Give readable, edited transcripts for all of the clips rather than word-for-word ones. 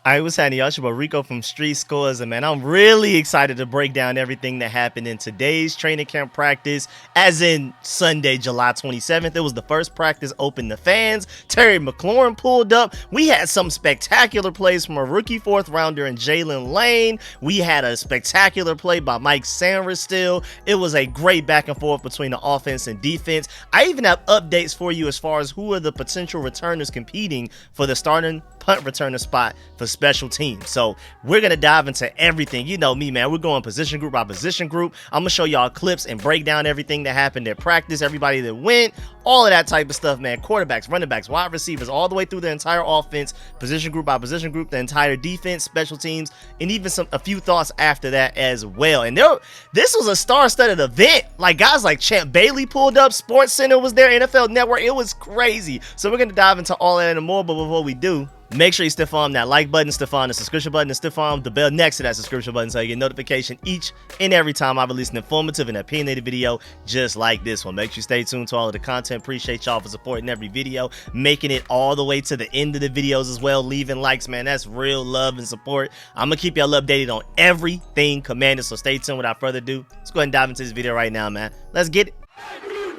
I was having y'all about Rico from StreetScores, and man, I'm really excited to break down everything that happened in today's training camp practice, as in Sunday, July 27th. It was the first practice open to fans. Terry McLaurin pulled up. We had some spectacular plays from a rookie fourth rounder in Jalen Lane. We had a spectacular play by Mike Sanders still. It was a great back and forth between the offense and defense. I even have updates for you as far as who are the potential returners competing for the starting punt returner spot for special teams. So we're gonna dive into everything. You know me, man, we're going position group by position group. I'm gonna show y'all clips and break down everything that happened at practice, everybody that went, all of that type of stuff, man. Quarterbacks, running backs, wide receivers, all the way through the entire offense, position group by position group, the entire defense, special teams, and even a few thoughts after that as well. And this was a star-studded event. Like, guys like Champ Bailey pulled up, Sports Center was there, NFL Network. It was crazy. So we're gonna dive into all that and more, but before we do, make sure you stiff arm that like button, stiff arm the subscription button, and stiff arm the bell next to that subscription button so you get notification each and every time I release an informative and opinionated video just like this one. Make sure you stay tuned to all of the content. Appreciate y'all for supporting every video, making it all the way to the end of the videos as well, leaving likes, man. That's real love and support. I'm gonna keep y'all updated on everything Commanders, so stay tuned. Without further ado, let's go ahead and dive into this video right now, man. Let's get it.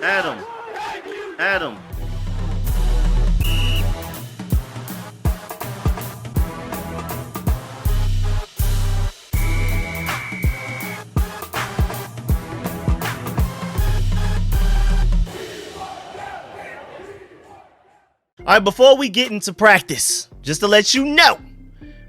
Adam. All right, before we get into practice, just to let you know,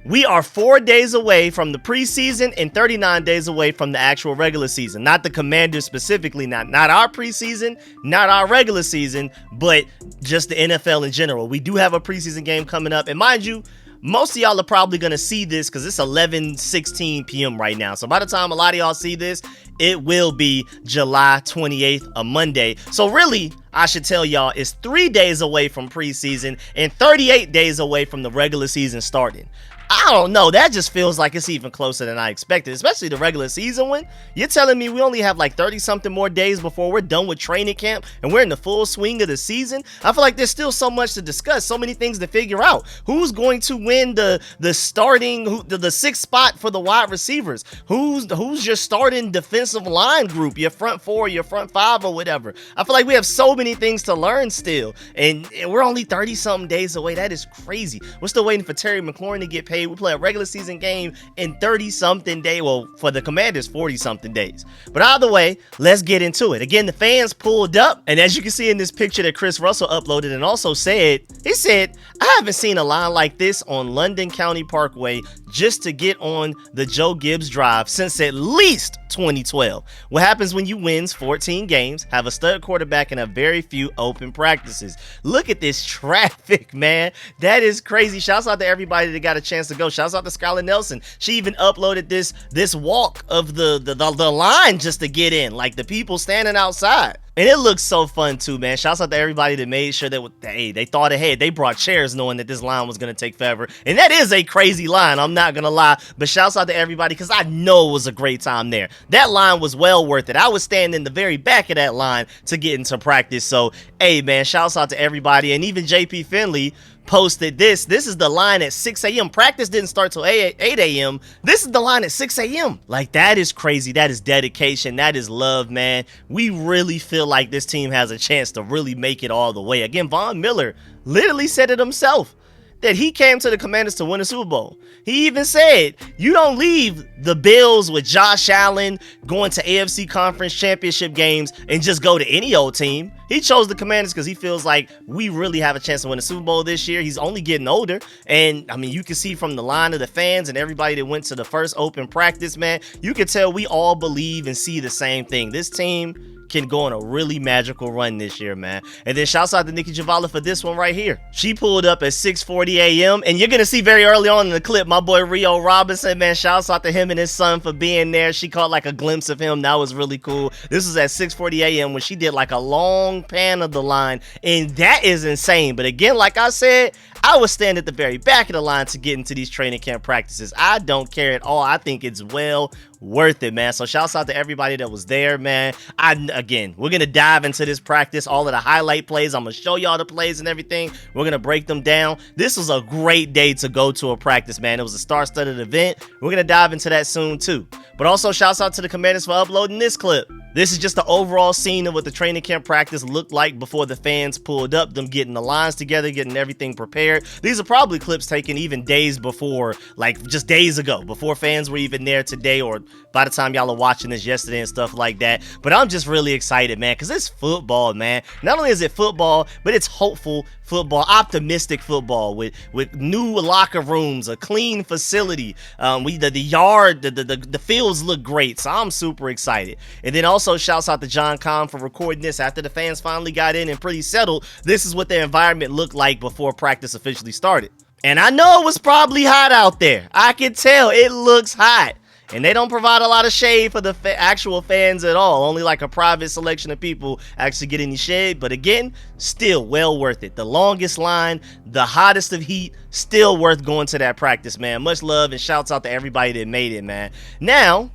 we are 4 days away from the preseason and 39 days away from the actual regular season. Not the Commanders specifically, not our preseason, not our regular season, but just the NFL in general. We do have a preseason game coming up, and mind you, most of y'all are probably going to see this because it's 11:16 p.m. right now. So by the time a lot of y'all see this, it will be July 28th, a Monday. So really, I should tell y'all, it's 3 days away from preseason and 38 days away from the regular season starting. I don't know. That just feels like it's even closer than I expected, especially the regular season one. You're telling me we only have like 30-something more days before we're done with training camp and we're in the full swing of the season? I feel like there's still so much to discuss, so many things to figure out. Who's going to win the starting, the sixth spot for the wide receivers? Who's your starting defensive line group, your front four, your front five, or whatever? I feel like we have so many things to learn still, and we're only 30-something days away. That is crazy. We're still waiting for Terry McLaurin to get paid. We play a regular season game in 30-something days. Well, for the Commanders, 40-something days. But either way, let's get into it. Again, the fans pulled up, and as you can see in this picture that Chris Russell uploaded and also said, he said, I haven't seen a line like this on London County Parkway just to get on the Joe Gibbs Drive since at least 2012. What happens when you win 14 games, have a stud quarterback, and a very few open practices? Look at this traffic, man. That is crazy. Shouts out to everybody that got a chance to go. Shouts out to Skylar Nelson. She even uploaded this walk of the line just to get in, like the people standing outside. And it looks so fun too, man. Shouts out to everybody that made sure that they thought ahead. They brought chairs knowing that this line was going to take forever. And that is a crazy line, I'm not going to lie. But shouts out to everybody because I know it was a great time there. That line was well worth it. I was standing in the very back of that line to get into practice. So, hey, man, shouts out to everybody. And even JP Finley posted this. This is the line at 6 a.m. Practice didn't start till 8 a.m. This is the line at 6 a.m. Like, that is crazy. That is dedication. That is love, man. We really feel like this team has a chance to really make it all the way. Again, Von Miller literally said it himself, that he came to the Commanders to win a Super Bowl. He even said, you don't leave the Bills with Josh Allen going to AFC Conference Championship games and just go to any old team. He chose the Commanders because he feels like we really have a chance to win a Super Bowl this year. He's only getting older. And, I mean, you can see from the line of the fans and everybody that went to the first open practice, man, you can tell we all believe and see the same thing. This team can go on a really magical run this year, man. And then shouts out to Nikki Javala for this one right here. She pulled up at 6:40 a.m. And you're going to see very early on in the clip, my boy Rio Robinson, man, shouts out to him and his son for being there. She caught like a glimpse of him. That was really cool. This was at 6:40 a.m. when she did like a long long pan of the line, and that is insane. But again, like I said, I would stand at the very back of the line to get into these training camp practices. I don't care at all. I think it's well worth it, man. So shouts out to everybody that was there, man. Again, we're gonna dive into this practice, all of the highlight plays. I'm gonna show y'all the plays and everything. We're gonna break them down. This was a great day to go to a practice, man. It was a star-studded event. We're gonna dive into that soon too. But also shouts out to the Commanders for uploading this clip. This is just the overall scene of what the training camp practice looked like before the fans pulled up, them getting the lines together, getting everything prepared. These are probably clips taken even days before, like just days ago, before fans were even there today, or by the time y'all are watching this yesterday and stuff like that. But I'm just really excited, man, because it's football, man. Not only is it football, but it's hopeful football, optimistic football with new locker rooms, a clean facility. The yard, the fields look great, so I'm super excited. And then also shouts out to John Kahn for recording this after the fans finally got in and pretty settled. This is what the environment looked like before practice officially started. And I know it was probably hot out there. I can tell it looks hot. And they don't provide a lot of shade for the actual fans at all. Only like a private selection of people actually get any shade. But again, still well worth it. The longest line, the hottest of heat, still worth going to that practice, man. Much love and shouts out to everybody that made it, man. Now,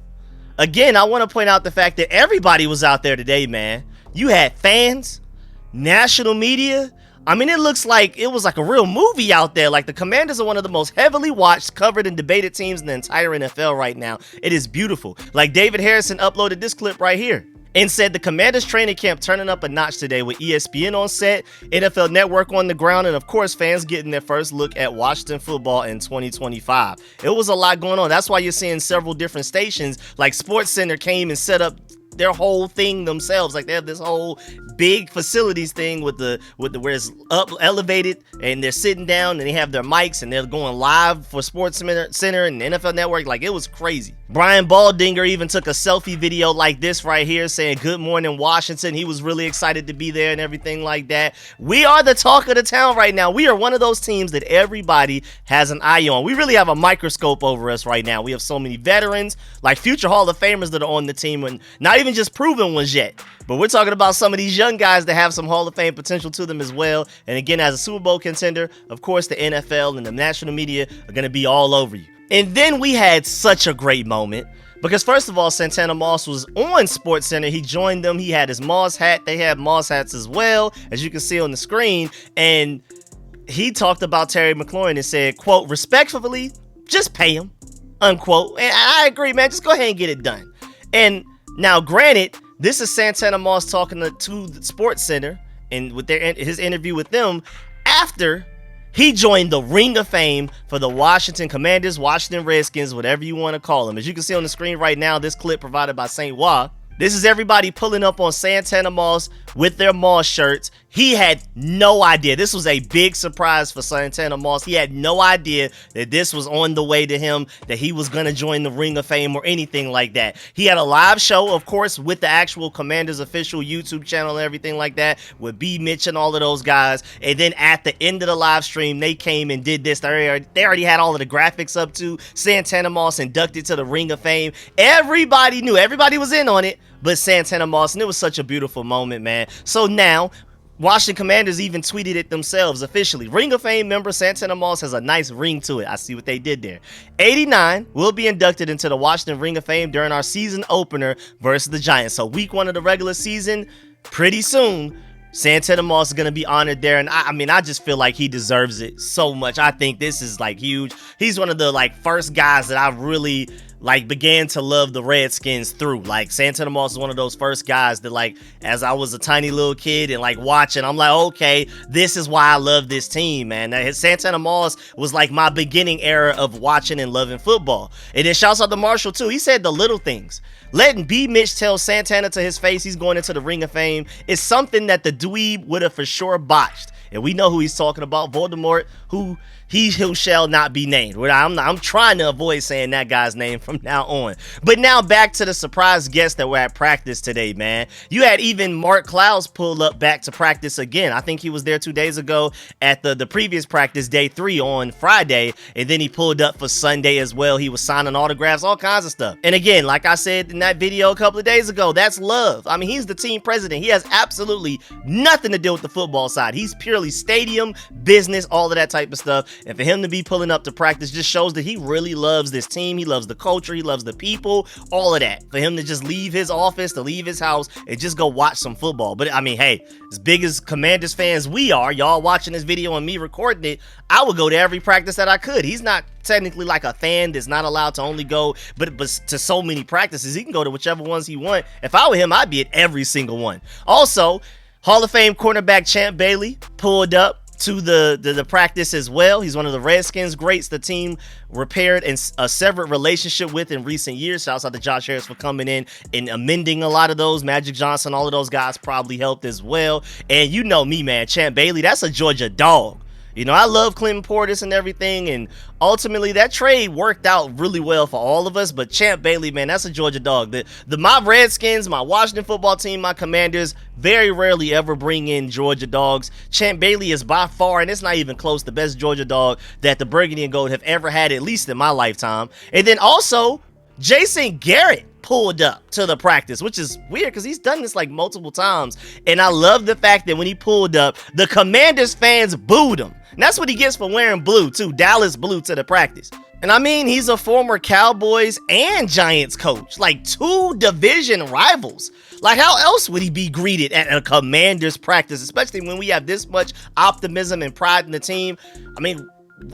again, I want to point out the fact that everybody was out there today, man. You had fans, national media. I mean, it looks like it was like a real movie out there. Like, the Commanders are one of the most heavily watched, covered, and debated teams in the entire NFL right now. It is beautiful. Like, David Harrison uploaded this clip right here and said the Commanders training camp turning up a notch today with ESPN on set, NFL Network on the ground, and of course fans getting their first look at Washington football in 2025. It was a lot going on. That's why you're seeing several different stations, like SportsCenter came and set up their whole thing themselves. Like, they have this whole big facilities thing with the where it's up elevated and they're sitting down and they have their mics and they're going live for SportsCenter and NFL Network. Like, it was crazy. Brian Baldinger even took a selfie video like this right here saying good morning Washington. He was really excited to be there and everything like that. We are the talk of the town right now. We are one of those teams that everybody has an eye on. We really have a microscope over us right now. We have so many veterans, like future Hall of Famers that are on the team, and not even just proven ones yet. But we're talking about some of these young guys that have some Hall of Fame potential to them as well. And again, as a Super Bowl contender, of course, the NFL and the national media are going to be all over you. And then we had such a great moment because, first of all, Santana Moss was on SportsCenter. He joined them. He had his Moss hat. They had Moss hats as well, as you can see on the screen. And he talked about Terry McLaurin and said, quote, respectfully, just pay him, unquote. And I agree, man. Just go ahead and get it done. And now, granted, this is Santana Moss talking to the SportsCenter and with his interview with them after he joined the Ring of Fame for the Washington Commanders, Washington Redskins, whatever you want to call them. As you can see on the screen right now, this clip provided by St. Wa. This is everybody pulling up on Santana Moss with their Moss shirts. He had no idea. This was a big surprise for Santana Moss. He had no idea that this was on the way to him, that he was going to join the Ring of Fame or anything like that. He had a live show, of course, with the actual Commanders official YouTube channel and everything like that, with B. Mitch and all of those guys. And then at the end of the live stream, they came and did this. They already had all of the graphics up to Santana Moss inducted to the Ring of Fame. Everybody knew. Everybody was in on it but Santana Moss, and it was such a beautiful moment, man. So now, Washington Commanders even tweeted it themselves officially. Ring of Fame member Santana Moss has a nice ring to it. I see what they did there. 89 will be inducted into the Washington Ring of Fame during our season opener versus the Giants. So week 1 of the regular season, pretty soon, Santana Moss is going to be honored there. And I just feel like he deserves it so much. I think this is like huge. He's one of the first guys that I really began to love the Redskins through. Like, Santana Moss is one of those first guys that as I was a tiny little kid and watching, I'm like, okay, this is why I love this team, man. Now, Santana Moss was my beginning era of watching and loving football. And then shouts out to Marshall too. He said the little things. Letting B. Mitch tell Santana to his face he's going into the Ring of Fame is something that the dweeb would have for sure botched. And we know who he's talking about, Voldemort, who he who shall not be named. I'm trying to avoid saying that guy's name from now on. But now back to the surprise guests that were at practice today, man. You had even Mark Clouds pull up back to practice again. I think he was there 2 days ago at the previous practice, day 3 on Friday, and then he pulled up for Sunday as well. He was signing autographs, all kinds of stuff. And again, like I said in that video a couple of days ago, that's love. I mean, he's the team president. He has absolutely nothing to do with the football side. He's purely stadium, business, all of that type of stuff. And for him to be pulling up to practice just shows that he really loves this team. He loves the culture. He loves the people, all of that. For him to just leave his office, to leave his house, and just go watch some football. But I mean, hey, as big as Commanders fans we are, y'all watching this video and me recording it, I would go to every practice that I could. He's not technically like a fan that's not allowed to only go but to so many practices. He can go to whichever ones he want. If I were him, I'd be at every single one. Also, Hall of Fame cornerback Champ Bailey pulled up to the practice as well. He's one of the Redskins greats the team repaired and a severed relationship with in recent years. Shouts out to Josh Harris for coming in and amending a lot of those. Magic Johnson, all of those guys probably helped as well. And you know me, man, Champ Bailey, that's a Georgia dog. You know, I love Clinton Portis and everything, and ultimately that trade worked out really well for all of us. But Champ Bailey, man, that's a Georgia dog. My Redskins, my Washington football team, my Commanders very rarely ever bring in Georgia dogs. Champ Bailey is by far, and it's not even close, the best Georgia dog that the Burgundy and Gold have ever had, at least in my lifetime. And then also, Jason Garrett pulled up to the practice, which is weird because he's done this like multiple times. And I love the fact that when he pulled up, the Commanders fans booed him. And that's what he gets for wearing blue too, Dallas blue, to the practice. And I mean, he's a former Cowboys and Giants coach, like 2 division rivals. Like, how else would he be greeted at a Commanders practice, especially when we have this much optimism and pride in the team? I mean,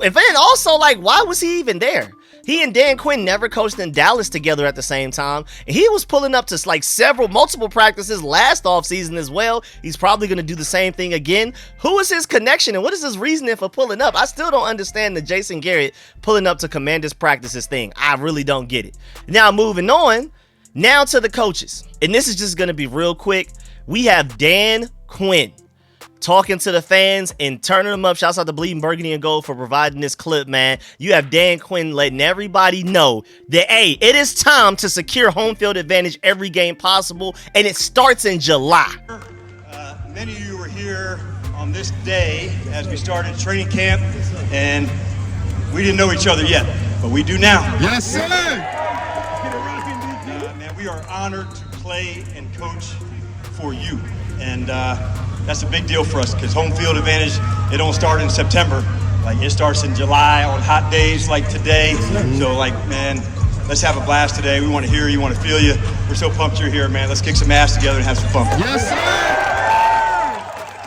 and then also, like, why was he even there? He and Dan Quinn never coached in Dallas together at the same time. And he was pulling up to like multiple practices last offseason as well. He's probably going to do the same thing again. Who is his connection and what is his reasoning for pulling up? I still don't understand the Jason Garrett pulling up to Commanders practices thing. I really don't get it. Now, moving on, now to the coaches. And this is just going to be real quick. We have Dan Quinn talking to the fans and turning them up. Shouts out to Bleeding Burgundy and Gold for providing this clip, man. You have Dan Quinn letting everybody know that, hey, it is time to secure home field advantage every game possible, and it starts in July. Many of you were here on this day as we started training camp, and we didn't know each other yet, but we do now. Yes, sir. Man, we are honored to play and coach for you, and that's a big deal for us because home field advantage, it don't start in September. Like, it starts in July on hot days like today. So, like, man, let's have a blast today. We want to hear you, want to feel you. We're so pumped you're here, man. Let's kick some ass together and have some fun. Yes, sir.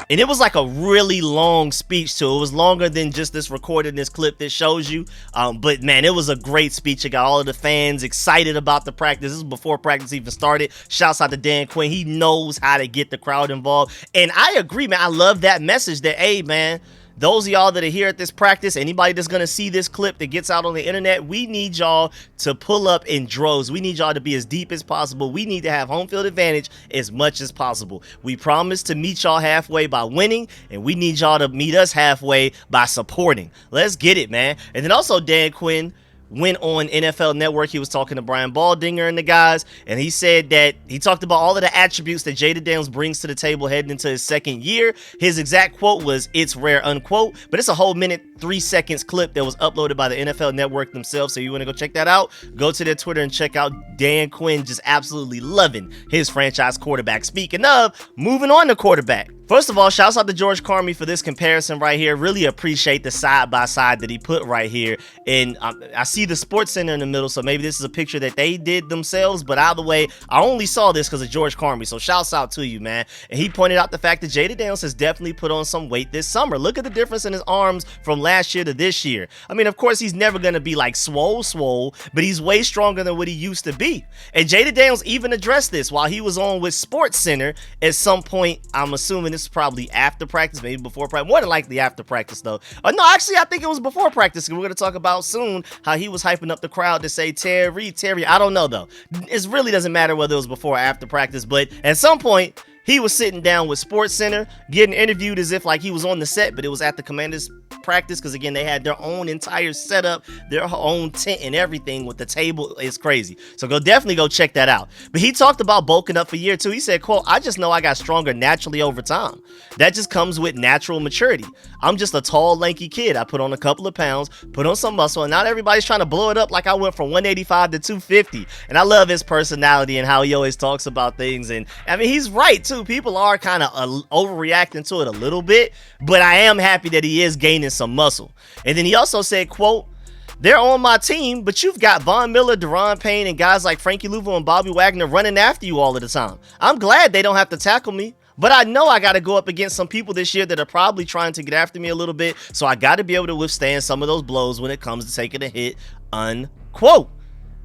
And it was like a really long speech too. It was longer than just this recording, this clip that shows you. But man, it was a great speech. It got all of the fans excited about the practice. This was before practice even started. Shouts out to Dan Quinn. He knows how to get the crowd involved. And I agree, man. I love that message that, hey, man, those of y'all that are here at this practice, anybody that's going to see this clip that gets out on the internet, we need y'all to pull up in droves. We need y'all to be as deep as possible. We need to have home field advantage as much as possible. We promise to meet y'all halfway by winning, and we need y'all to meet us halfway by supporting. Let's get it, man. And then also Dan Quinn went on NFL Network. He was talking to Brian Baldinger and the guys, and he said that he talked about all of the attributes that Jaden Daniels brings to the table heading into his second year. His exact quote was, "It's rare," unquote, but it's a whole minute 3 seconds clip that was uploaded by the NFL Network themselves. So you want to go check that out, go to their Twitter and check out Dan Quinn just absolutely loving his franchise quarterback. Speaking of, moving on to quarterback. First of all, shouts out to George Carmi for this comparison right here. Really appreciate the side-by-side that he put right here. And I see the Sports Center in the middle, so maybe this is a picture that they did themselves. But either way, I only saw this because of George Carmi, so shouts out to you, man. And he pointed out the fact that Jaden Daniels has definitely put on some weight this summer. Look at the difference in his arms from last year to this year. I mean, of course, he's never going to be like swole, but he's way stronger than what he used to be. And Jaden Daniels even addressed this while he was on with Sports Center at some point. I'm assuming this is probably after practice, maybe before practice, more than likely after practice though. No, actually, I think it was before practice. We're going to talk about soon how he was hyping up the crowd to say Terry. I don't know though. It really doesn't matter whether it was before or after practice, but at some point he was sitting down with Sports Center getting interviewed as if like he was on the set, but it was at the Commanders practice because, again, they had their own entire setup, their own tent and everything with the table. It's crazy. So definitely go check that out. But he talked about bulking up for year 2. He said, quote, "I just know I got stronger naturally over time. That just comes with natural maturity. I'm just a tall, lanky kid. I put on a couple of pounds, put on some muscle, and not everybody's trying to blow it up like I went from 185 to 250. And I love his personality and how he always talks about things. And I mean, he's right too. People are kind of overreacting to it a little bit, but I am happy that he is gaining some muscle. And then he also said, quote, "They're on my team, but you've got Von Miller, Deron Payne, and guys like Frankie Louvo and Bobby Wagner running after you all of the time. I'm glad they don't have to tackle me, but I know I got to go up against some people this year that are probably trying to get after me a little bit, so I got to be able to withstand some of those blows when it comes to taking a hit," unquote.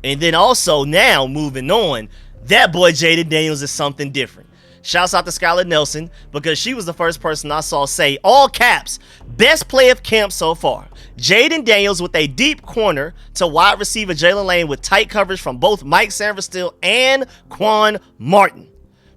And then also now moving on, that boy Jaden Daniels is something different. Shouts out to Skylar Nelson because she was the first person I saw say, all caps, "Best play of camp so far. Jaden Daniels with a deep corner to wide receiver Jalen Lane with tight coverage from both Mike Sanverstill and Quan Martin."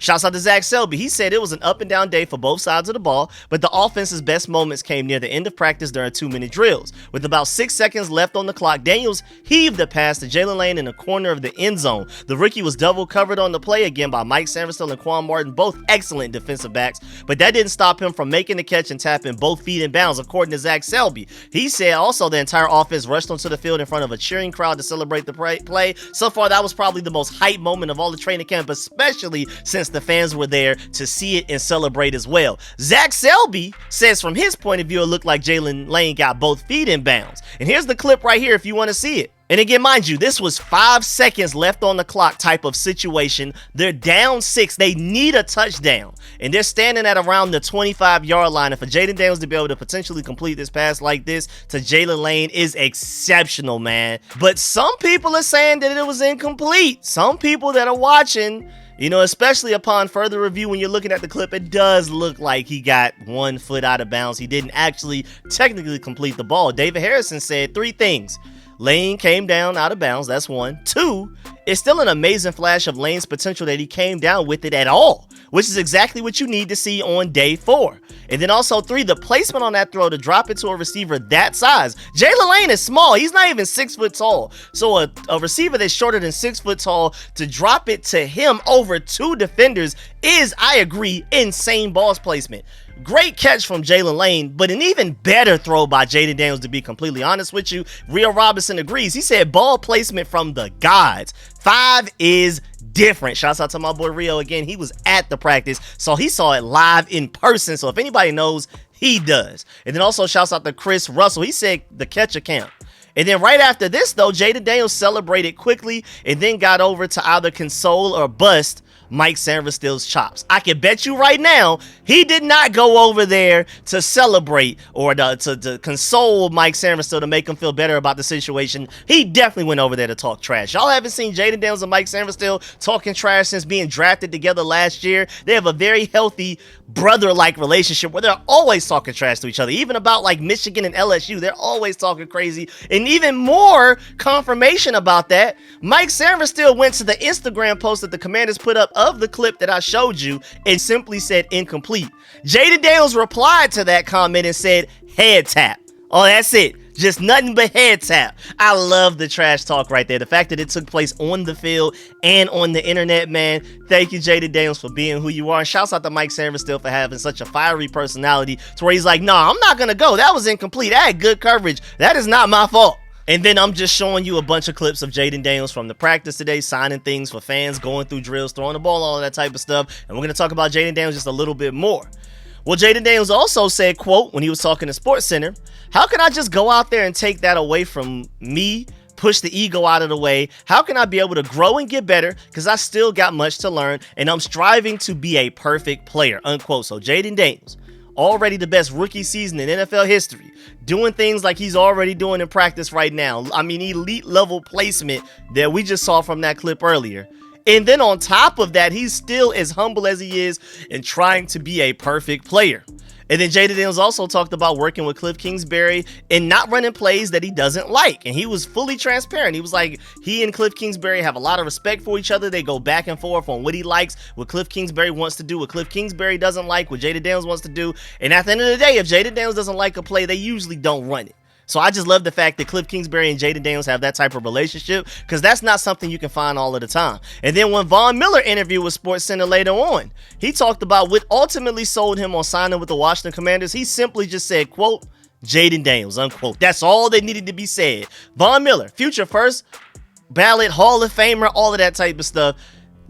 Shouts out to Zach Selby. He said it was an up and down day for both sides of the ball, but the offense's best moments came near the end of practice during 2-minute drills. With about 6 seconds left on the clock, Daniels heaved the pass to Jalen Lane in the corner of the end zone. The rookie was double covered on the play again by Mike Sanverstill and Quan Martin, both excellent defensive backs, but that didn't stop him from making the catch and tapping both feet in bounds, according to Zach Selby. He said also the entire offense rushed onto the field in front of a cheering crowd to celebrate the play. So far, that was probably the most hype moment of all the training camp, especially since the fans were there to see it and celebrate as well. Zach Selby says from his point of view, it looked like Jalen Lane got both feet in bounds. And here's the clip right here if you want to see it. And again, mind you, this was 5 seconds left on the clock type of situation. They're down 6. They need a touchdown. And they're standing at around the 25-yard line. And for Jaden Daniels to be able to potentially complete this pass like this to Jalen Lane is exceptional, man. But some people are saying that it was incomplete. Some people that are watching, you know, especially upon further review, when you're looking at the clip, it does look like he got 1 foot out of bounds. He didn't actually technically complete the ball. David Harrison said 3 things. Lane came down out of bounds. That's 1. 2, it's still an amazing flash of Lane's potential that he came down with it at all, which is exactly what you need to see on day 4. And then also 3, the placement on that throw to drop it to a receiver that size. Jalen Lane is small. He's not even 6 foot tall. So a receiver that's shorter than 6 foot tall to drop it to him over 2 defenders is, I agree, insane ball placement. Great catch from Jalen Lane, but an even better throw by Jaden Daniels, to be completely honest with you. Rio Robinson agrees. He said ball placement from the gods. 5 is different. Shouts out to my boy Rio again. He was at the practice, so he saw it live in person. So if anybody knows, he does. And then also shouts out to Chris Russell. He said the catch account. And then right after this, though, Jaden Daniels celebrated quickly and then got over to either console or bust Mike Sanverstill's chops. I can bet you right now, he did not go over there to celebrate or to console Mike Sanverstill to make him feel better about the situation. He definitely went over there to talk trash. Y'all haven't seen Jaden Daniels and Mike Sanverstill talking trash since being drafted together last year. They have a very healthy brother-like relationship where they're always talking trash to each other. Even about like Michigan and LSU, they're always talking crazy. And even more confirmation about that, Mike Sanverstill went to the Instagram post that the Commanders put up of the clip that I showed you and simply said incomplete. Jaden Daniels replied to that comment and said head tap. Oh, that's it. Just nothing but head tap. I love the trash talk right there. The fact that it took place on the field and on the internet, man. Thank you, Jaden Daniels, for being who you are. And shouts out to Mike Sanverstill for having such a fiery personality to where he's like, nah, I'm not going to go. That was incomplete. I had good coverage. That is not my fault. And then I'm just showing you a bunch of clips of Jaden Daniels from the practice today, signing things for fans, going through drills, throwing the ball, all of that type of stuff. And we're going to talk about Jaden Daniels just a little bit more. Well, Jaden Daniels also said, quote, when he was talking to SportsCenter, how can I just go out there and take that away from me, push the ego out of the way? How can I be able to grow and get better? Because I still got much to learn, and I'm striving to be a perfect player, unquote. So Jaden Daniels, already the best rookie season in NFL history, doing things like he's already doing in practice right now. I mean, elite level placement that we just saw from that clip earlier. And then on top of that, he's still as humble as he is and trying to be a perfect player. And then Jaden Daniels also talked about working with Cliff Kingsbury and not running plays that he doesn't like. And he was fully transparent. He was like, he and Cliff Kingsbury have a lot of respect for each other. They go back and forth on what he likes, what Cliff Kingsbury wants to do, what Cliff Kingsbury doesn't like, what Jaden Daniels wants to do. And at the end of the day, if Jaden Daniels doesn't like a play, they usually don't run it. So I just love the fact that Cliff Kingsbury and Jaden Daniels have that type of relationship, because that's not something you can find all of the time. And then when Von Miller interviewed with SportsCenter later on, he talked about what ultimately sold him on signing with the Washington Commanders. He simply just said, quote, Jaden Daniels, unquote. That's all that needed to be said. Von Miller, future first ballot, Hall of Famer, all of that type of stuff.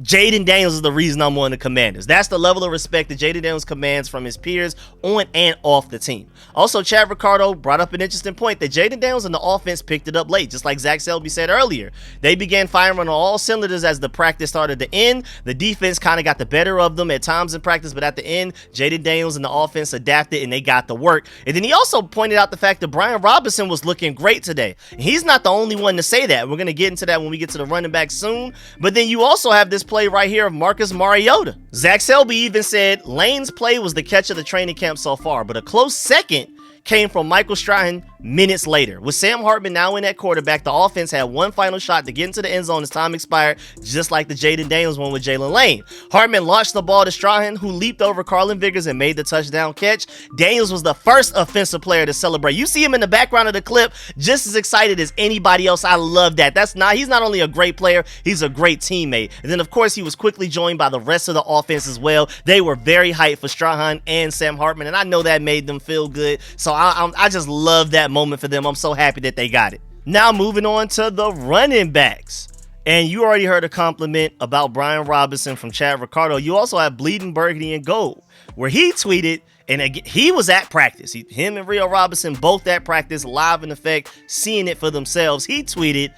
Jaden Daniels is the reason I'm on the Commanders. That's the level of respect that Jaden Daniels commands from his peers on and off the team. Also, Chad Ricardo brought up an interesting point that Jaden Daniels and the offense picked it up late, just like Zach Selby said earlier. They began firing on all cylinders as the practice started to end. The defense kind of got the better of them at times in practice, but at the end, Jaden Daniels and the offense adapted and they got the work. And then he also pointed out the fact that Brian Robinson was looking great today. And he's not the only one to say that. We're going to get into that when we get to the running back soon. But then you also have this play right here of Marcus Mariota. Zach Selby even said Lane's play was the catch of the training camp so far, but a close second came from Michael Strahan minutes later. With Sam Hartman now in at quarterback, the offense had one final shot to get into the end zone as time expired, just like the Jaden Daniels one with Jalen Lane. Hartman launched the ball to Strahan, who leaped over Carlin Vickers and made the touchdown catch. Daniels was the first offensive player to celebrate. You see him in the background of the clip, just as excited as anybody else. I love that. He's not only a great player, he's a great teammate. And then, of course, he was quickly joined by the rest of the offense as well. They were very hyped for Strahan and Sam Hartman, and I know that made them feel good. So I just love that moment for them. I'm so happy that they got it. Now moving on to the running backs. And you already heard a compliment about Brian Robinson from Chad Ricardo. You also have Bleeding Burgundy and Gold, where he tweeted, and again, he was at practice. Him and Rio Robinson both at practice, live in effect, seeing it for themselves. He tweeted,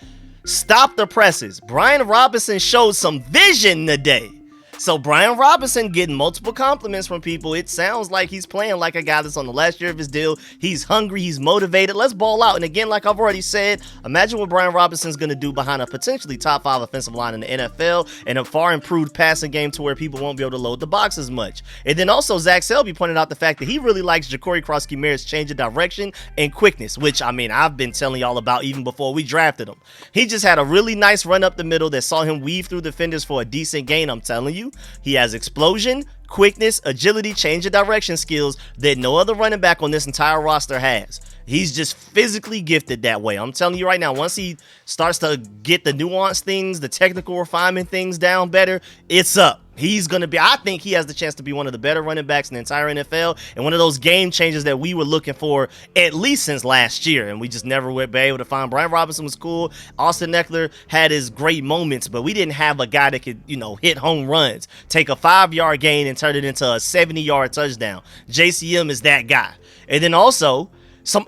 "Stop the presses. Brian Robinson showed some vision today." So Brian Robinson getting multiple compliments from people. It sounds like he's playing like a guy that's on the last year of his deal. He's hungry. He's motivated. Let's ball out. And again, like I've already said, imagine what Brian Robinson's going to do behind a potentially top 5 offensive line in the NFL and a far improved passing game to where people won't be able to load the box as much. And then also Zach Selby pointed out the fact that he really likes Ja'Cory Crosby-Merritt's change of direction and quickness, which, I mean, I've been telling y'all about even before we drafted him. He just had a really nice run up the middle that saw him weave through defenders for a decent gain. I'm telling you, he has explosion, quickness, agility, change of direction skills that no other running back on this entire roster has. He's just physically gifted that way. I'm telling you right now, once he starts to get the nuanced things, the technical refinement things down better, it's up. He's going to be, I think he has the chance to be one of the better running backs in the entire NFL and one of those game changers that we were looking for at least since last year, and we just never were able to find. Brian Robinson was cool. Austin Eckler had his great moments, but we didn't have a guy that could, hit home runs, take a 5-yard gain and turn it into a 70-yard touchdown. JCM is that guy. And then also,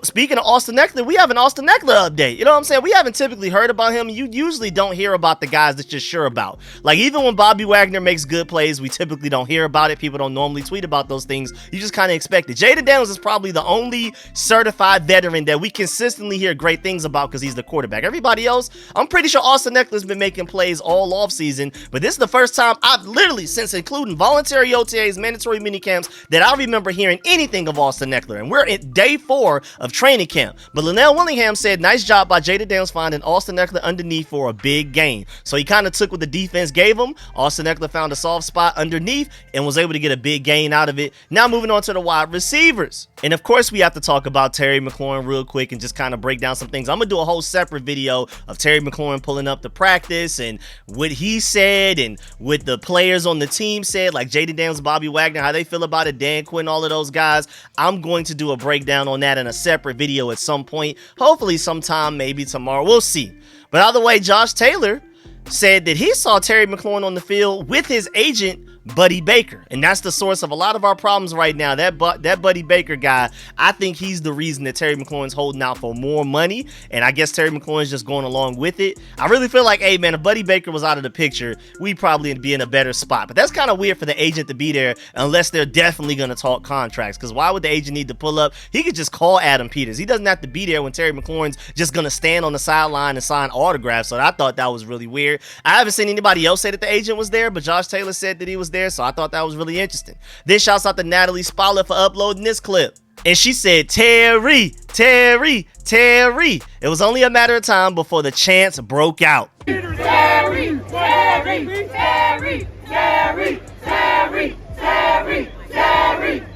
speaking of Austin Eckler, we have an Austin Eckler update. You know what I'm saying? We haven't typically heard about him. You usually don't hear about the guys that you're sure about. Like, even when Bobby Wagner makes good plays, we typically don't hear about it. People don't normally tweet about those things. You just kind of expect it. Jaden Daniels is probably the only certified veteran that we consistently hear great things about because he's the quarterback. Everybody else, I'm pretty sure Austin Eckler's been making plays all offseason, but this is the first time I've literally, since including voluntary OTAs, mandatory minicamps, that I remember hearing anything of Austin Eckler. And we're at day 4 of training camp. But Linnell Willingham said, nice job by Jaden Daniels finding Austin Eckler underneath for a big gain. So he kind of took what the defense gave him. Austin Eckler found a soft spot underneath and was able to get a big gain out of it. Now moving on to the wide receivers. And of course we have to talk about Terry McLaurin real quick and just kind of break down some things. I'm going to do a whole separate video of Terry McLaurin pulling up the practice and what he said and what the players on the team said, like Jaden Daniels, Bobby Wagner, how they feel about it, Dan Quinn, all of those guys. I'm going to do a breakdown on that in a separate video at some point, hopefully sometime, maybe tomorrow, we'll see. But either way, Josh Taylor said that he saw Terry McLaurin on the field with his agent Buddy Baker, and that's the source of a lot of our problems right now. That Buddy Baker guy, I think he's the reason that Terry McLaurin's holding out for more money, and I guess Terry McLaurin's just going along with it. I really feel like, hey man, if Buddy Baker was out of the picture, we'd probably be in a better spot. But that's kind of weird for the agent to be there unless they're definitely going to talk contracts, because why would the agent need to pull up? He could just call Adam Peters. He doesn't have to be there when Terry McLaurin's just going to stand on the sideline and sign autographs. So I thought that was really weird. I haven't seen anybody else say that the agent was there, but Josh Taylor said that he was there, so I thought that was really interesting. Then shouts out to Natalie Spalla for uploading this clip. And she said, Terry, Terry, Terry. It was only a matter of time before the chants broke out. Terry, Terry, Terry, Terry, Terry, Terry, Terry, Terry,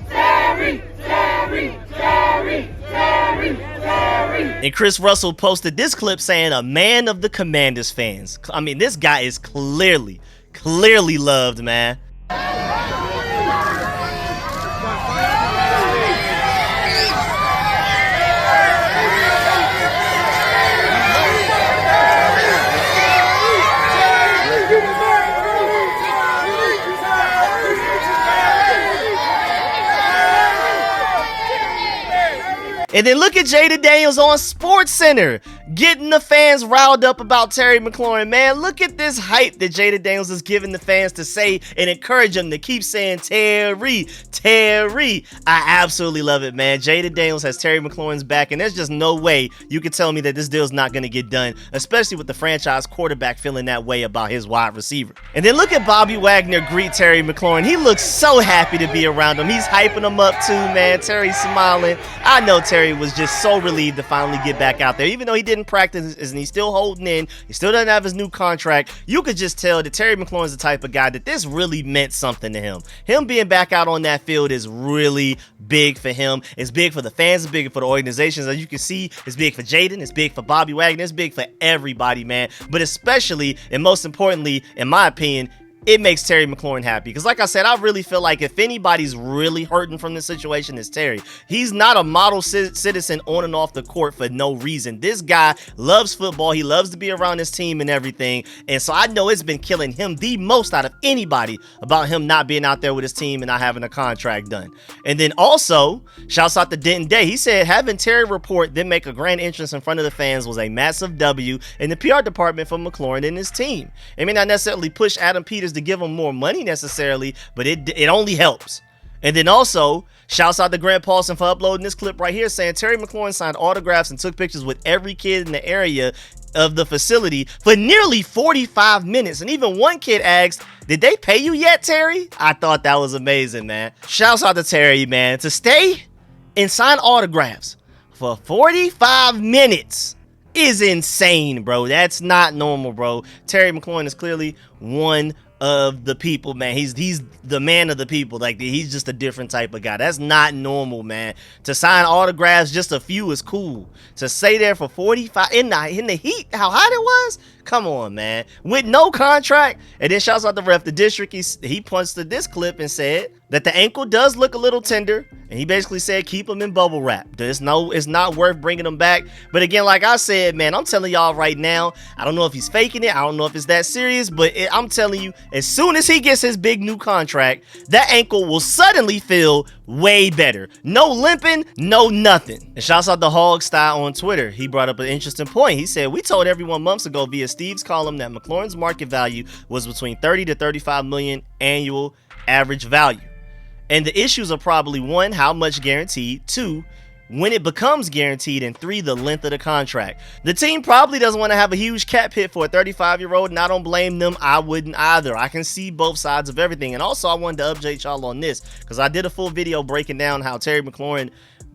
Terry, Terry, Terry, Terry. And Chris Russell posted this clip saying, a man of the Commanders fans. I mean, this guy is clearly loved, man. And then look at Jada Daniels on SportsCenter getting the fans riled up about Terry McLaurin, man. Look at this hype that Jada Daniels is giving the fans to say and encourage them to keep saying Terry, Terry. I absolutely love it, man. Jada Daniels has Terry McLaurin's back, and there's just no way you could tell me that this deal's not going to get done, especially with the franchise quarterback feeling that way about his wide receiver. And then look at Bobby Wagner greet Terry McLaurin. He looks so happy to be around him. He's hyping him up too, man. Terry's smiling. I know Terry was just so relieved to finally get back out there, even though he didn't practice and he's still holding in. He still doesn't have his new contract. You could just tell that Terry McLaurin's the type of guy that this really meant something to him. Him being back out on that field is really big for him. It's big for the fans. It's big for the organizations. As you can see, it's big for Jaden. It's big for Bobby Wagner. It's big for everybody, man. But especially, and most importantly, in my opinion, it makes Terry McLaurin happy. Because like I said, I really feel like if anybody's really hurting from this situation, it's Terry. He's not a model citizen on and off the court for no reason. This guy loves football. He loves to be around his team and everything. And so I know it's been killing him the most out of anybody about him not being out there with his team and not having a contract done. And then also, shouts out to Denton Day. He said having Terry report, then make a grand entrance in front of the fans was a massive W in the PR department for McLaurin and his team. It may not necessarily push Adam Peters to give him more money necessarily, but it only helps. And then also, shouts out to Grant Paulson for uploading this clip right here saying Terry McLaurin signed autographs and took pictures with every kid in the area of the facility for nearly 45 minutes. And even one kid asked, did they pay you yet, Terry? I thought that was amazing, man. Shouts out to Terry, man. To stay and sign autographs for 45 minutes is insane, bro. That's not normal, bro. Terry McLaurin is clearly one of the people, man. He's the man of the people. Like, he's just a different type of guy. That's not normal, man. To sign autographs, just a few is cool. To stay there for 45 in the heat, how hot it was? Come on, man. With no contract. And then shouts out the ref, the district. He points to this clip and said that the ankle does look a little tender. And he basically said keep him in bubble wrap. It's not worth bringing him back. But again, like I said, man, I'm telling y'all right now, I don't know if he's faking it. I don't know if it's that serious. But I'm telling you, as soon as he gets his big new contract, that ankle will suddenly feel way better. No limping, no nothing. And shouts out to Hog Style on Twitter. He brought up an interesting point. He said, we told everyone months ago via Steve's column that McLaurin's market value was between 30 to 35 million annual average value. And the issues are probably 1, how much guaranteed, 2, when it becomes guaranteed, and 3, the length of the contract. The team probably doesn't want to have a huge cap hit for a 35-year-old, and I don't blame them. I wouldn't either. I can see both sides of everything. And also, I wanted to update y'all on this because I did a full video breaking down how Terry McLaurin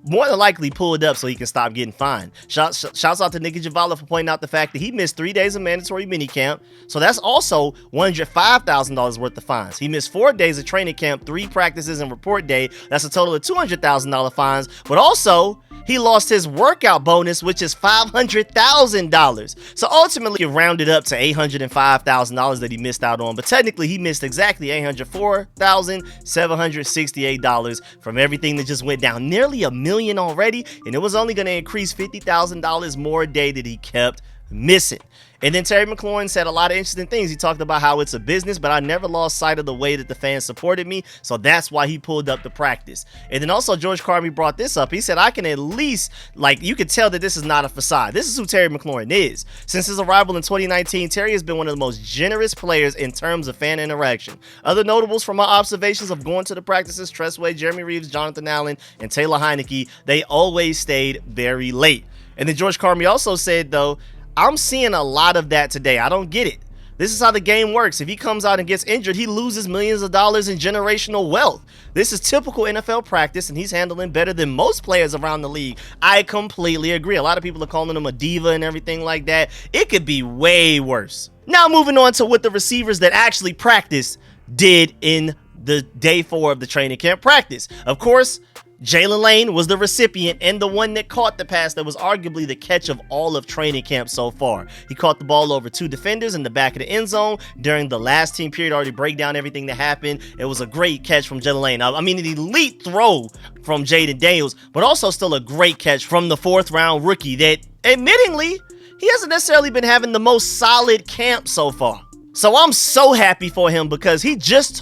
more than likely pulled up so he can stop getting fined. Shouts out to Nicky Javala for pointing out the fact that he missed 3 days of mandatory minicamp. So that's also $105,000 worth of fines. He missed 4 days of training camp, 3 practices, and report day. That's a total of $200,000 fines. But also, he lost his workout bonus, which is $500,000. So ultimately, it rounded up to $805,000 that he missed out on. But technically, he missed exactly $804,768 from everything that just went down. Nearly $1 million already, and it was only going to increase $50,000 more a day that he kept missing. And then Terry McLaurin said a lot of interesting things. He talked about how it's a business, but I never lost sight of the way that the fans supported me, so that's why he pulled up the practice. And then also George Carmi brought this up. He said, I can at least, you could tell that this is not a facade. This is who Terry McLaurin is. Since his arrival in 2019, Terry has been one of the most generous players in terms of fan interaction. Other notables from my observations of going to the practices, Tressway, Jeremy Reeves, Jonathan Allen, and Taylor Heineke, they always stayed very late. And then George Carmi also said, though, I'm seeing a lot of that today. I don't get it. This is how the game works. If he comes out and gets injured, he loses millions of dollars in generational wealth. This is typical NFL practice, and he's handling better than most players around the league. I completely agree. A lot of people are calling him a diva and everything like that. It could be way worse. Now moving on to what the receivers that actually practice did in the day 4 of the training camp practice. Of course, Jalen Lane was the recipient and the one that caught the pass that was arguably the catch of all of training camp so far. He caught the ball over 2 defenders in the back of the end zone during the last team period. Already break down everything that happened. It was a great catch from Jalen Lane. I mean, an elite throw from Jaden Daniels, but also still a great catch from the 4th round rookie that, admittingly, he hasn't necessarily been having the most solid camp so far. So I'm so happy for him because we just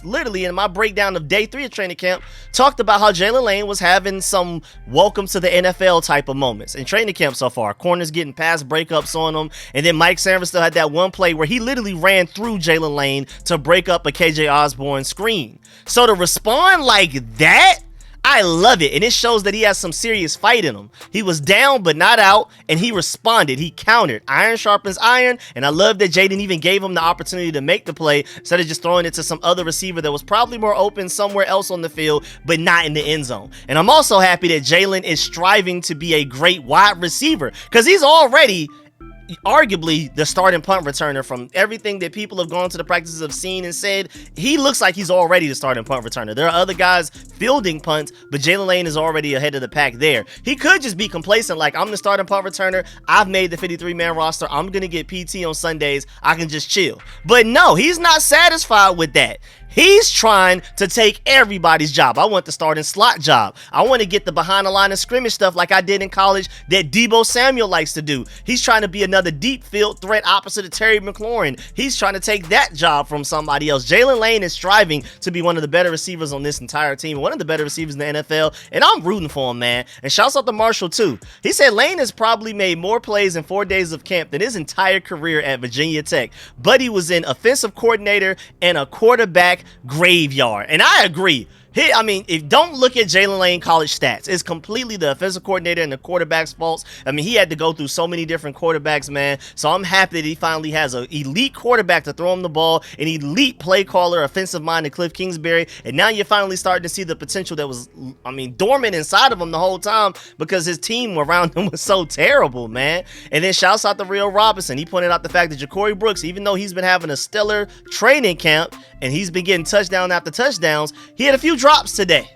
literally in my breakdown of day 3 of training camp talked about how Jalen Lane was having some welcome to the NFL type of moments in training camp so far. Corners getting pass breakups on him, and then Mike Sanford still had that one play where he literally ran through Jalen Lane to break up a KJ Osborne screen. So to respond like that, I love it, and it shows that he has some serious fight in him. He was down but not out, and he responded. He countered. Iron sharpens iron, and I love that Jaden even gave him the opportunity to make the play instead of just throwing it to some other receiver that was probably more open somewhere else on the field, but not in the end zone. And I'm also happy that Jalen is striving to be a great wide receiver because he's already arguably the starting punt returner. From everything that people have gone to the practices have seen and said, he looks like he's already the starting punt returner. There are other guys fielding punts, but Jalen Lane is already ahead of the pack there. He could just be complacent, like, I'm the starting punt returner, I've made the 53-man roster, I'm gonna get PT on Sundays, I can just chill. But no, he's not satisfied with that. He's trying to take everybody's job. I want the starting slot job. I want to get the behind the line of scrimmage stuff like I did in college that Deebo Samuel likes to do. He's trying to be another deep field threat opposite of Terry McLaurin. He's trying to take that job from somebody else. Jalen Lane is striving to be one of the better receivers on this entire team, one of the better receivers in the NFL, and I'm rooting for him, man. And shouts out to Marshall, too. He said Lane has probably made more plays in 4 days of camp than his entire career at Virginia Tech. But he was an offensive coordinator and a quarterback graveyard. And I agree. Don't look at Jalen Lane college stats. It's completely the offensive coordinator and the quarterback's faults. I mean, he had to go through so many different quarterbacks, man. So I'm happy that he finally has an elite quarterback to throw him the ball, an elite play caller, offensive minded Cliff Kingsbury. And now you're finally starting to see the potential that was, dormant inside of him the whole time because his team around him was so terrible, man. And then shouts out to Rio Robinson. He pointed out the fact that Ja'Cory Brooks, even though he's been having a stellar training camp and he's been getting touchdown after touchdowns, he had a few drops today.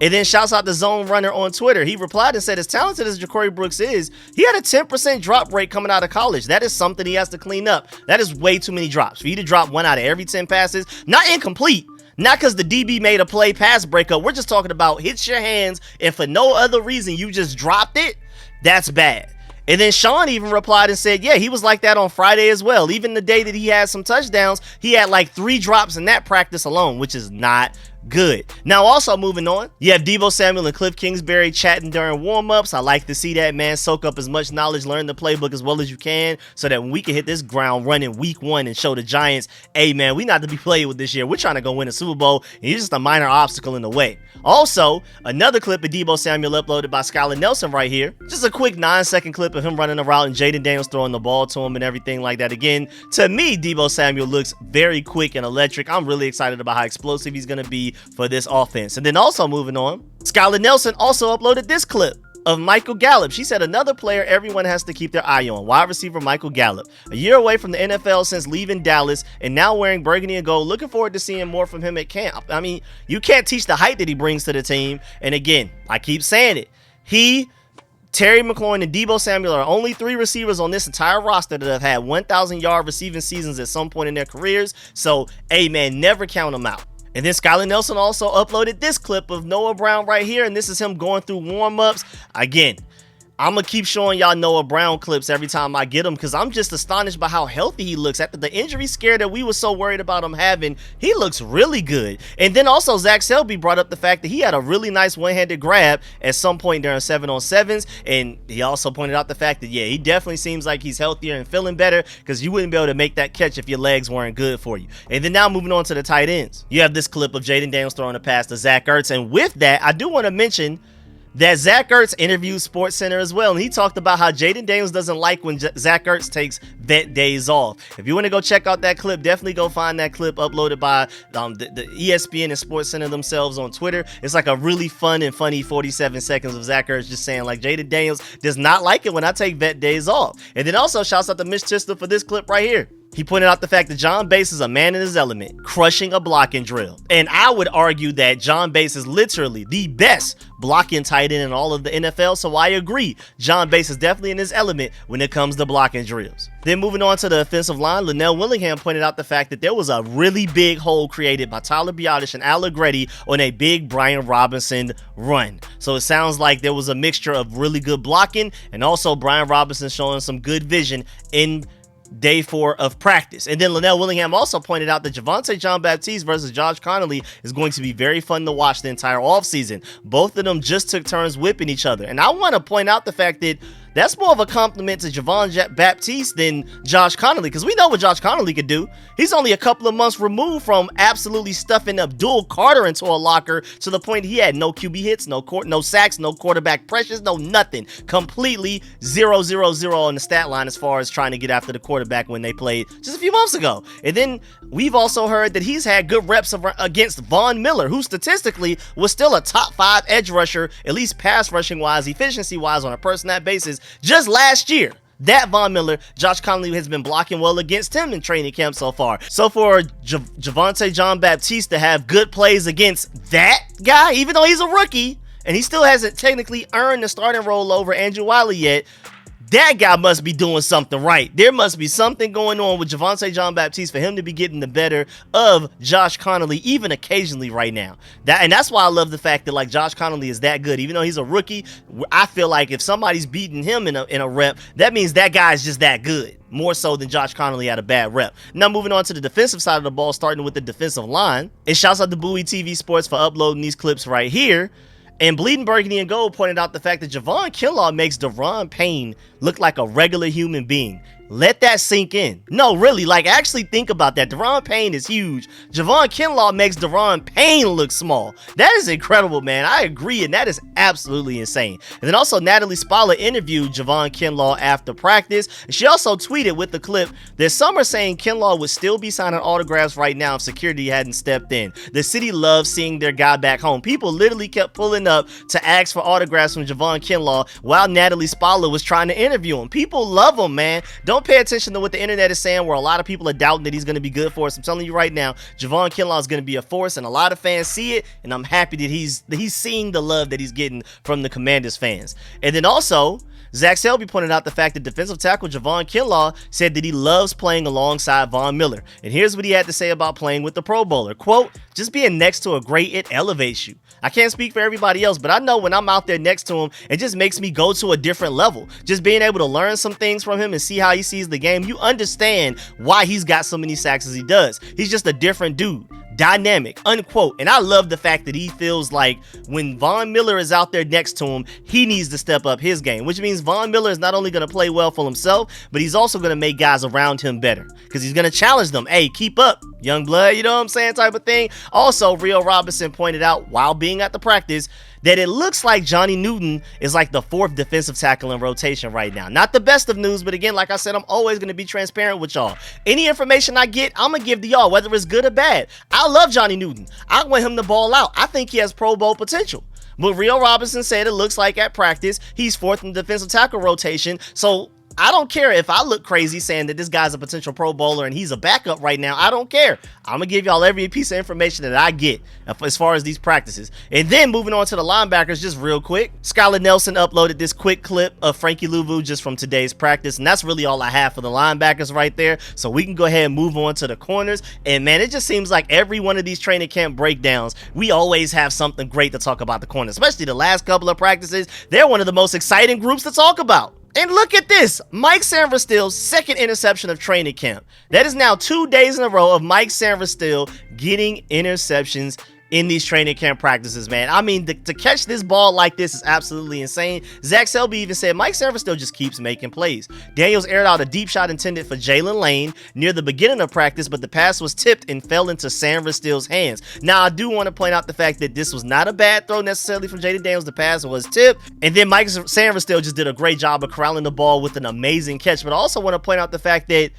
And then shouts out the Zone Runner on Twitter. He replied and said, as talented as Ja'Cory Brooks is, he had a 10% drop rate coming out of college. That is something he has to clean up. That is way too many drops. For you to drop 1 out of every 10 passes, not incomplete, not because the DB made a play pass breakup. We're just talking about hits your hands, and for no other reason, you just dropped it. That's bad. And then Sean even replied and said, yeah, he was like that on Friday as well. Even the day that he had some touchdowns, he had like 3 drops in that practice alone, which is not good. Now, also moving on, you have Deebo Samuel and Cliff Kingsbury chatting during warm-ups. I like to see that, man. Soak up as much knowledge, learn the playbook as well as you can, so that when we can hit this ground running week 1 and show the Giants, hey, man, we not to be played with this year. We're trying to go win a Super Bowl, and you're just a minor obstacle in the way. Also, another clip of Deebo Samuel uploaded by Skylar Nelson right here. Just a quick 9-second clip of him running a route and Jaden Daniels throwing the ball to him and everything like that. Again, to me, Deebo Samuel looks very quick and electric. I'm really excited about how explosive he's going to be for this offense. And then also moving on, Skylar Nelson also uploaded this clip of Michael Gallup. She said, another player everyone has to keep their eye on, wide receiver Michael Gallup. A year away from the NFL since leaving Dallas and now wearing burgundy and gold. Looking forward to seeing more from him at camp. I mean, you can't teach the height that he brings to the team. And again, I keep saying it. Terry McLaurin and Deebo Samuel are only 3 receivers on this entire roster that have had 1,000-yard receiving seasons at some point in their careers. So, hey, man, never count them out. And then Skylar Nelson also uploaded this clip of Noah Brown right here, and this is him going through warm-ups. Again, I'm going to keep showing y'all Noah Brown clips every time I get them because I'm just astonished by how healthy he looks. After the injury scare that we were so worried about him having, he looks really good. And then also Zach Selby brought up the fact that he had a really nice one-handed grab at some point during 7-on-7s. And he also pointed out the fact that, yeah, he definitely seems like he's healthier and feeling better because you wouldn't be able to make that catch if your legs weren't good for you. And then now moving on to the tight ends. You have this clip of Jaden Daniels throwing a pass to Zach Ertz. And with that, I do want to mention that Zach Ertz interviewed SportsCenter as well, and he talked about how Jaden Daniels doesn't like when Zach Ertz takes vet days off. If you want to go check out that clip, definitely go find that clip uploaded by the ESPN and SportsCenter themselves on Twitter. It's like a really fun and funny 47 seconds of Zach Ertz just saying like Jaden Daniels does not like it when I take vet days off. And then also shouts out to Mitch Chisler for this clip right here. He pointed out the fact that John Bass is a man in his element, crushing a blocking drill. And I would argue that John Bass is literally the best blocking tight end in all of the NFL, so I agree. John Bass is definitely in his element when it comes to blocking drills. Then moving on to the offensive line, Linnell Willingham pointed out the fact that there was a really big hole created by Tyler Biadasz and Allegretti on a big Brian Robinson run. So it sounds like there was a mixture of really good blocking and also Brian Robinson showing some good vision in day 4 of practice. And then Linnell Willingham also pointed out that Javonte Jean-Baptiste versus Josh Connolly is going to be very fun to watch the entire offseason. Both of them just took turns whipping each other. And I want to point out the fact that that's more of a compliment to Javon Baptiste than Josh Connolly, because we know what Josh Connolly could do. He's only a couple of months removed from absolutely stuffing Abdul Carter into a locker to the point he had no QB hits, no sacks, no quarterback pressures, no nothing. Completely 0-0-0 on the stat line as far as trying to get after the quarterback when they played just a few months ago. And then we've also heard that he's had good reps against Von Miller, who statistically was still a top 5 edge rusher, at least pass rushing wise, efficiency wise on a per snap basis. Just last year, that Von Miller, Josh Connolly has been blocking well against him in training camp so far. So for Javonte Jean-Baptiste to have good plays against that guy, even though he's a rookie, and he still hasn't technically earned the starting role over Andrew Wiley yet, that guy must be doing something right. There must be something going on with Javonte Jean-Baptiste for him to be getting the better of Josh Connolly, even occasionally right now. And that's why I love the fact that like Josh Connolly is that good. Even though he's a rookie, I feel like if somebody's beating him in a rep, that means that guy is just that good. More so than Josh Connolly had a bad rep. Now moving on to the defensive side of the ball, starting with the defensive line. And shouts out to Bowie TV Sports for uploading these clips right here. And Bleeding Burgundy and Gold pointed out the fact that Javon Kinlaw makes Daron Payne look like a regular human being. Let that sink in. No, really, like actually think about that. Daron Payne is huge. Javon Kinlaw makes Daron Payne look small. That is incredible, man. I agree, and that is absolutely insane. And then also Natalie Spalla interviewed Javon Kinlaw after practice. And she also tweeted with the clip that some are saying Kinlaw would still be signing autographs right now if security hadn't stepped in. The city loves seeing their guy back home. People literally kept pulling up to ask for autographs from Javon Kinlaw while Natalie Spalla was trying to interview him. People love him, man. Don't pay attention to what the internet is saying, where a lot of people are doubting that he's going to be good for us. I'm telling you right now, Javon Kinlaw is going to be a force, and a lot of fans see it, and I'm happy that he's seeing the love that he's getting from the Commanders fans. And then also, Zach Selby pointed out the fact that defensive tackle Javon Kinlaw said that he loves playing alongside Von Miller. And here's what he had to say about playing with the Pro Bowler. Quote, just being next to a great, it elevates you. I can't speak for everybody else, but I know when I'm out there next to him, it just makes me go to a different level. Just being able to learn some things from him and see how he sees the game, you understand why he's got so many sacks as he does. He's just a different dude. Dynamic, unquote. And I love the fact that he feels like when Von Miller is out there next to him, he needs to step up his game, which means Von Miller is not only going to play well for himself, but he's also going to make guys around him better because he's going to challenge them. Hey, keep up, young blood, you know what I'm saying, type of thing. Also, Rio Robinson pointed out while being at the practice that it looks like Johnny Newton is like the 4th defensive tackle in rotation right now. Not the best of news, but again, like I said, I'm always going to be transparent with y'all. Any information I get, I'm going to give to y'all, whether it's good or bad. I love Johnny Newton. I want him to ball out. I think he has Pro Bowl potential. But Rio Robinson said it looks like at practice, he's 4th in defensive tackle rotation. So I don't care if I look crazy saying that this guy's a potential Pro Bowler and he's a backup right now. I don't care. I'm going to give y'all every piece of information that I get as far as these practices. And then moving on to the linebackers just real quick. Skylar Nelson uploaded this quick clip of Frankie Louvu just from today's practice. And that's really all I have for the linebackers right there. So we can go ahead and move on to the corners. And man, it just seems like every one of these training camp breakdowns, we always have something great to talk about the corners, especially the last couple of practices. They're one of the most exciting groups to talk about. And look at this, Mike Sanverstill's 2nd interception of training camp. That is now 2 days in a row of Mike Sanverstill getting interceptions in these training camp practices, man. I mean, to catch this ball like this is absolutely insane. Zach Selby even said Mike Sanford just keeps making plays. Daniels aired out a deep shot intended for Jalen Lane near the beginning of practice, but the pass was tipped and fell into Sanford's hands. Now, I do want to point out the fact that this was not a bad throw necessarily from Jaden Daniels. The pass was tipped, and then Mike Sanford just did a great job of corralling the ball with an amazing catch. But I also want to point out the fact that,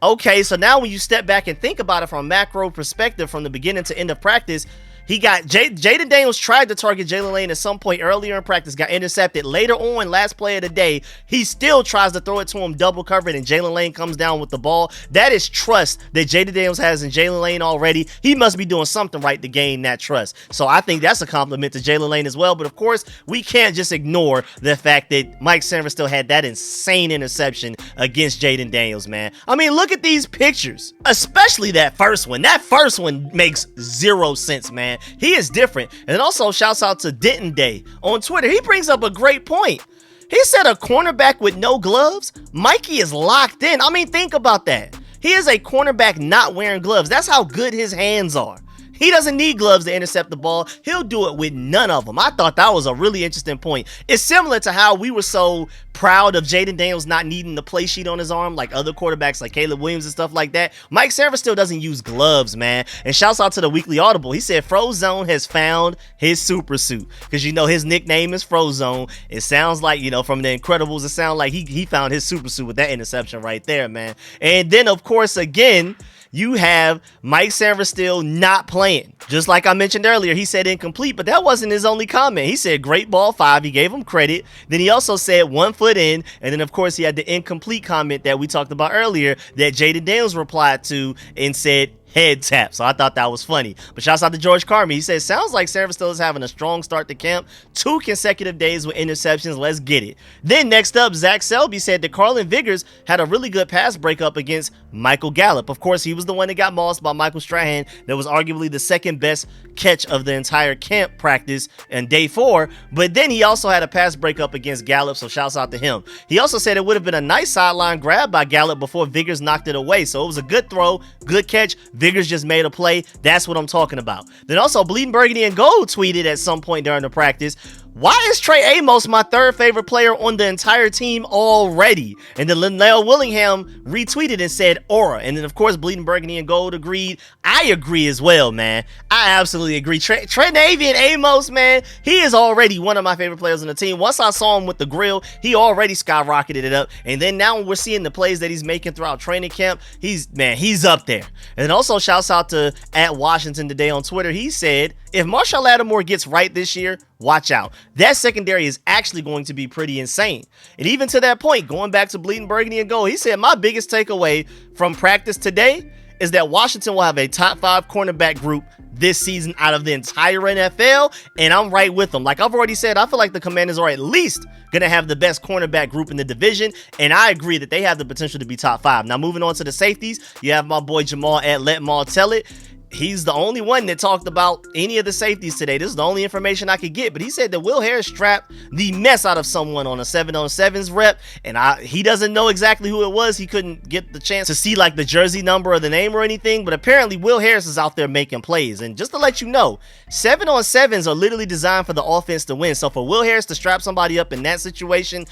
okay, so now when you step back and think about it from a macro perspective from the beginning to end of practice, he got Jaden Daniels tried to target Jalen Lane at some point earlier in practice, got intercepted. Later on, last play of the day, he still tries to throw it to him double covered, and Jalen Lane comes down with the ball. That is trust that Jaden Daniels has in Jalen Lane already. He must be doing something right to gain that trust. So I think that's a compliment to Jalen Lane as well. But of course, we can't just ignore the fact that Mike Sanford still had that insane interception against Jaden Daniels, man. I mean, look at these pictures, especially that first one. That first one makes zero sense, man. He is different. And also shouts out to Denton Day on Twitter. He brings up a great point. He said a cornerback with no gloves, Mikey is locked in. I mean, think about that. He is a cornerback not wearing gloves. That's how good his hands are. He doesn't need gloves to intercept the ball. He'll do it with none of them. I thought that was a really interesting point. It's similar to how we were so proud of Jaden Daniels not needing the play sheet on his arm like other quarterbacks like Caleb Williams and stuff like that. Mike Sanford still doesn't use gloves, man. And shouts out to the Weekly Audible. He said Frozone has found his super suit, because you know his nickname is Frozone. It sounds like, you know, from The Incredibles, it sounds like he found his super suit with that interception right there, man. And then of course, again, you have Mike Sanford still not playing. Just like I mentioned earlier, he said incomplete, but that wasn't his only comment. He said great ball 5. He gave him credit. Then he also said 1 foot in. And then, of course, he had the incomplete comment that we talked about earlier that Jaden Daniels replied to and said head tap. So I thought that was funny. But shouts out to George Carmi. He says, sounds like Sanford still is having a strong start to camp. 2 consecutive days with interceptions. Let's get it. Then next up, Zach Selby said that Carlin Vigors had a really good pass breakup against Michael Gallup. Of course, he was the one that got mossed by Michael Strahan. That was arguably the second best catch of the entire camp practice in day 4. But then he also had a pass breakup against Gallup. So shouts out to him. He also said it would have been a nice sideline grab by Gallup before Vigors knocked it away. So it was a good throw, good catch. Vigors just made a play. That's what I'm talking about. Then also Bleeding Burgundy and Gold tweeted at some point during the practice, why is Trey Amos my 3rd favorite player on the entire team already? And then Linnell Willingham retweeted and said aura. And then of course Bleeding Burgundy and Gold agreed. I agree as well, man. I absolutely agree. Tre'Davious Amos, man, he is already one of my favorite players on the team. Once I saw him with the grill, he already skyrocketed it up. And then now we're seeing the plays that he's making throughout training camp. He's up there. And then also shouts out to @Washington today on Twitter. He said, if Marshall Lattimore gets right this year, watch out. That secondary is actually going to be pretty insane. And even to that point, going back to Bleeding Burgundy and Gold, he said, my biggest takeaway from practice today is that Washington will have a top 5 cornerback group this season out of the entire NFL, and I'm right with them. Like I've already said, I feel like the Commanders are at least going to have the best cornerback group in the division, and I agree that they have the potential to be top 5. Now, moving on to the safeties, you have my boy Jamal at Let Maul Tell It. He's the only one that talked about any of the safeties today. This is the only information I could get, but he said that Will Harris strapped the mess out of someone on a 7-on-7s rep, and he doesn't know exactly who it was. He couldn't get the chance to see like the jersey number or the name or anything, but apparently Will Harris is out there making plays. And just to let you know, 7-on-7s are literally designed for the offense to win. So for Will Harris to strap somebody up in that situation,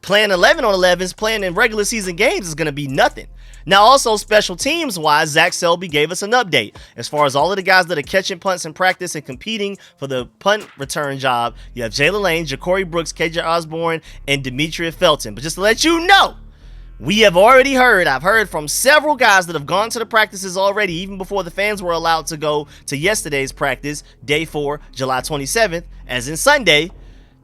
playing 11-on-11s, playing in regular season games is going to be nothing. Now, also special teams wise, Zach Selby gave us an update. As far as all of the guys that are catching punts in practice and competing for the punt return job, you have Jalen Lane, Ja'Cory Brooks, KJ Osborne, and Demetria Felton. But just to let you know, we have already heard, I've heard from several guys that have gone to the practices already, even before the fans were allowed to go to yesterday's practice, day 4, July 27th, as in Sunday.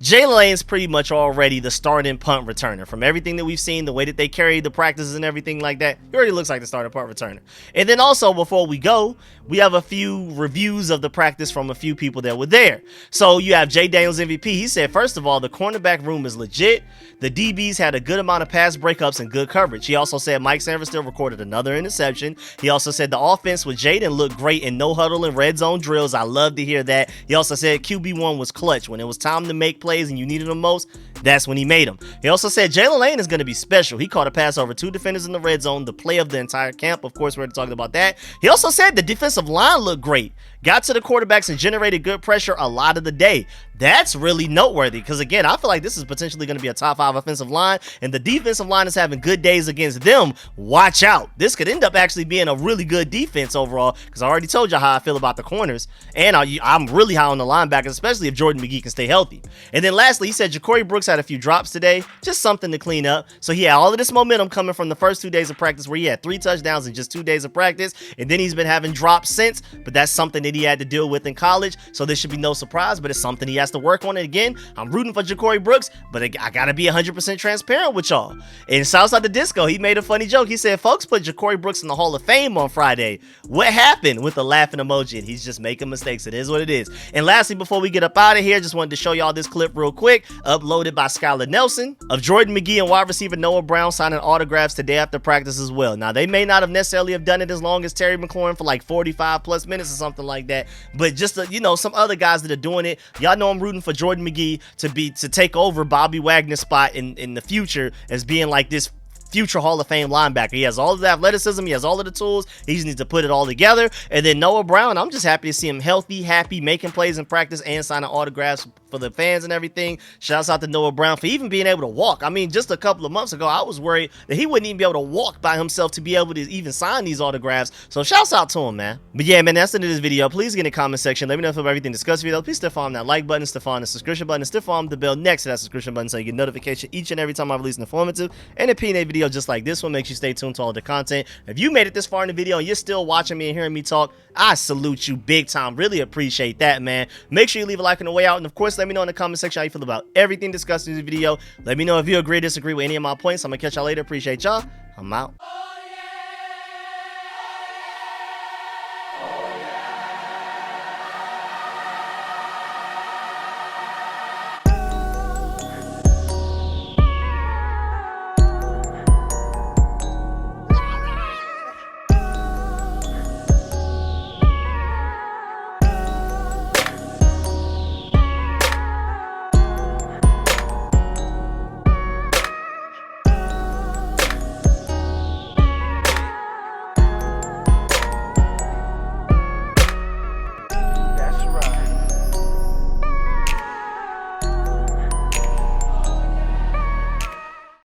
Jalen Lane's pretty much already the starting punt returner. From everything that we've seen, the way that they carry the practices and everything like that, he already looks like the starting punt returner. And then also, before we go, we have a few reviews of the practice from a few people that were there. So you have Jay Daniels MVP. He said, first of all, the cornerback room is legit. The DBs had a good amount of pass breakups and good coverage. He also said Mike Sanford still recorded another interception. He also said the offense with Jaden looked great in no huddle and red zone drills. I love to hear that. He also said QB1 was clutch. When it was time to make plays and you needed them most, That's when he made him. He also said Jalen Lane is going to be special. He caught a pass over 2 defenders in the red zone, the play of the entire camp. Of course, we're already talking about that. He also said the defensive line looked great. Got to the quarterbacks and generated good pressure a lot of the day. That's really noteworthy because, again, I feel like this is potentially going to be a top 5 offensive line, and the defensive line is having good days against them. Watch out. This could end up actually being a really good defense overall because I already told you how I feel about the corners, and I'm really high on the linebackers, especially if Jordan McGee can stay healthy. And then lastly, he said Ja'Cory Brooks had a few drops today, just something to clean up. So he had all of this momentum coming from the first 2 days of practice where he had 3 touchdowns in just 2 days of practice, and then he's been having drops since, but that's something that he had to deal with in college, so this should be no surprise, but it's something he has to work on. And again, I'm rooting for Ja'Cory Brooks, but I gotta be 100% transparent with y'all. And shouts out to Disco, he made a funny joke. He said, folks put Ja'Cory Brooks in the Hall of Fame on Friday. What happened? With a laughing emoji, and he's just making mistakes. It is what it is. And lastly, before we get up out of here, just wanted to show y'all this clip real quick, uploaded by Skylar Nelson, of Jordan McGee and wide receiver Noah Brown signing autographs today after practice as well. Now, they may not have necessarily have done it as long as Terry McLaurin for like 45 plus minutes or something like that, but just some other guys that are doing it. Y'all know I'm rooting for Jordan McGee to take over Bobby Wagner's spot in the future as being like this future Hall of Fame linebacker. He has all of the athleticism. He has all of the tools. He just needs to put it all together. And then Noah Brown, I'm just happy to see him healthy, happy, making plays in practice and signing autographs for the fans and everything. Shouts out to Noah Brown for even being able to walk. I mean, just a couple of months ago, I was worried that he wouldn't even be able to walk by himself to be able to even sign these autographs. So shouts out to him, man. But yeah, man, that's the end of this video. Please get in the comment section. Let me know if everything discussed video. Please still follow that like button, still follow the subscription button, and still follow the bell next to that subscription button so you get notification each and every time I release an informative and opinionated video just like this one. Make sure you stay tuned to all the content. If you made it this far in the video and you're still watching me and hearing me talk, I salute you big time. Really appreciate that, man. Make sure you leave a like on the way out, and of course, let me know in the comment section how you feel about everything discussed in this video. Let me know if you agree or disagree with any of my points. I'm gonna catch y'all later. Appreciate y'all. I'm out.